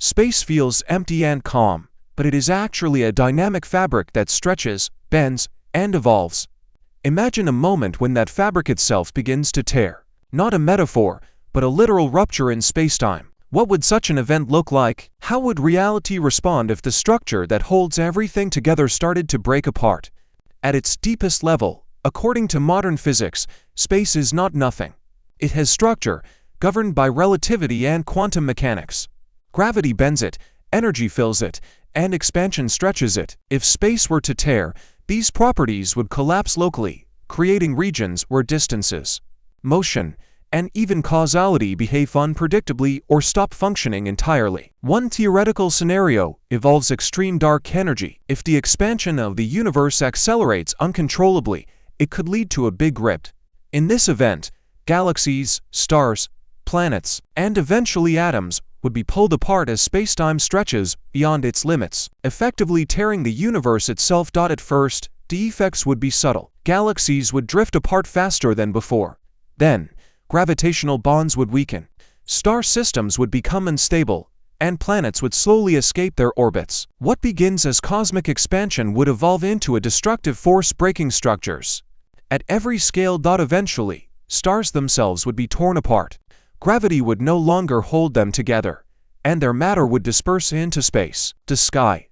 Space feels empty and calm, but it is actually a dynamic fabric that stretches, bends, and evolves. Imagine a moment when that fabric itself begins to tear. Not a metaphor, but a literal rupture in spacetime. What would such an event look like? How would reality respond if the structure that holds everything together started to break apart? At its deepest level, according to modern physics, space is not nothing. It has structure, governed by relativity and quantum mechanics. Gravity bends it, energy fills it, and expansion stretches it. If space were to tear, these properties would collapse locally, creating regions where distances, motion, and even causality behave unpredictably or stop functioning entirely. One theoretical scenario involves extreme dark energy. If the expansion of the universe accelerates uncontrollably, it could lead to a big rip. In this event, galaxies, stars, planets, and eventually atoms would be pulled apart as spacetime stretches beyond its limits, effectively tearing the universe itself. At first, the effects would be subtle. Galaxies would drift apart faster than before. Then, gravitational bonds would weaken, star systems would become unstable, and planets would slowly escape their orbits. What begins as cosmic expansion would evolve into a destructive force breaking structures. At every scale. Eventually, stars themselves would be torn apart. Gravity would no longer hold them together, and their matter would disperse into space. The sky,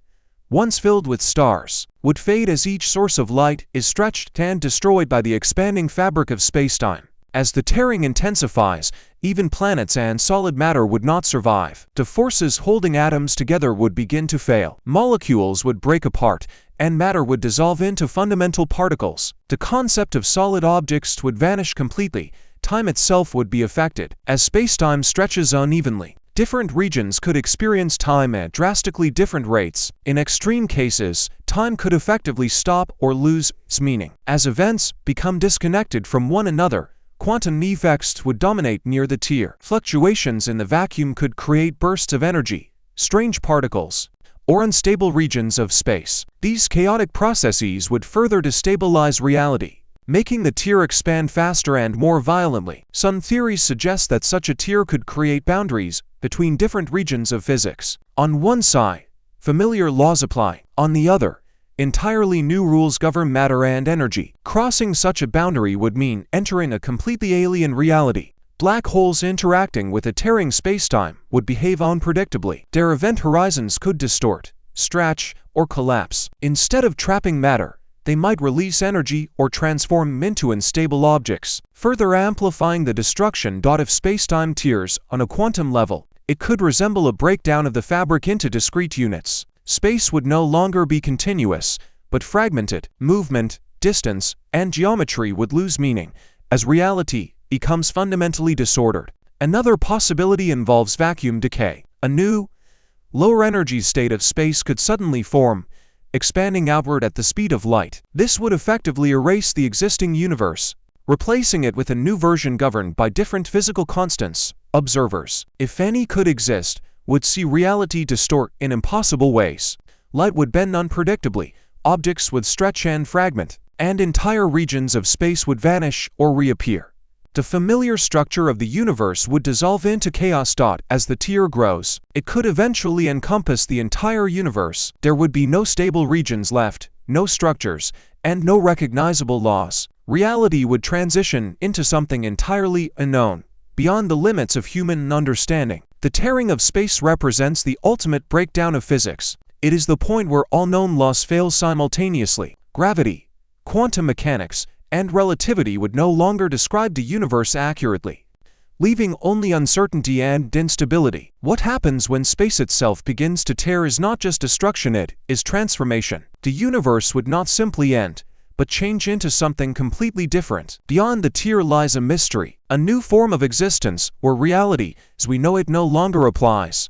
once filled with stars, would fade as each source of light is stretched and destroyed by the expanding fabric of spacetime. As the tearing intensifies, even planets and solid matter would not survive. The forces holding atoms together would begin to fail. Molecules would break apart, and matter would dissolve into fundamental particles. The concept of solid objects would vanish completely. Time itself would be affected. As spacetime stretches unevenly, different regions could experience time at drastically different rates. In extreme cases, time could effectively stop or lose its meaning. As events become disconnected from one another, quantum effects would dominate near the tier. Fluctuations in the vacuum could create bursts of energy, strange particles, or unstable regions of space. These chaotic processes would further destabilize reality, making the tier expand faster and more violently. Some theories suggest that such a tier could create boundaries between different regions of physics. On one side, familiar laws apply. On the other, entirely new rules govern matter and energy. Crossing such a boundary would mean entering a completely alien reality. Black holes interacting with a tearing spacetime would behave unpredictably. Their event horizons could distort, stretch, or collapse. Instead of trapping matter, they might release energy or transform into unstable objects, further amplifying the destruction. If spacetime tears on a quantum level, it could resemble a breakdown of the fabric into discrete units. Space would no longer be continuous, but fragmented. Movement, distance, and geometry would lose meaning, as reality becomes fundamentally disordered. Another possibility involves vacuum decay. A new, lower-energy state of space could suddenly form, expanding outward at the speed of light. This would effectively erase the existing universe, replacing it with a new version governed by different physical constants. Observers, if any could exist, would see reality distort in impossible ways. Light would bend unpredictably, objects would stretch and fragment, and entire regions of space would vanish or reappear. The familiar structure of the universe would dissolve into chaos. As the tier grows, it could eventually encompass the entire universe. There would be no stable regions left, no structures, and no recognizable laws. Reality would transition into something entirely unknown, beyond the limits of human understanding. The tearing of space represents the ultimate breakdown of physics. It is the point where all known laws fail simultaneously. Gravity, quantum mechanics, and relativity would no longer describe the universe accurately, leaving only uncertainty and instability. What happens when space itself begins to tear is not just destruction, it is transformation. The universe would not simply end, but change into something completely different. Beyond the tier lies a mystery, a new form of existence where reality, as we know it, no longer applies.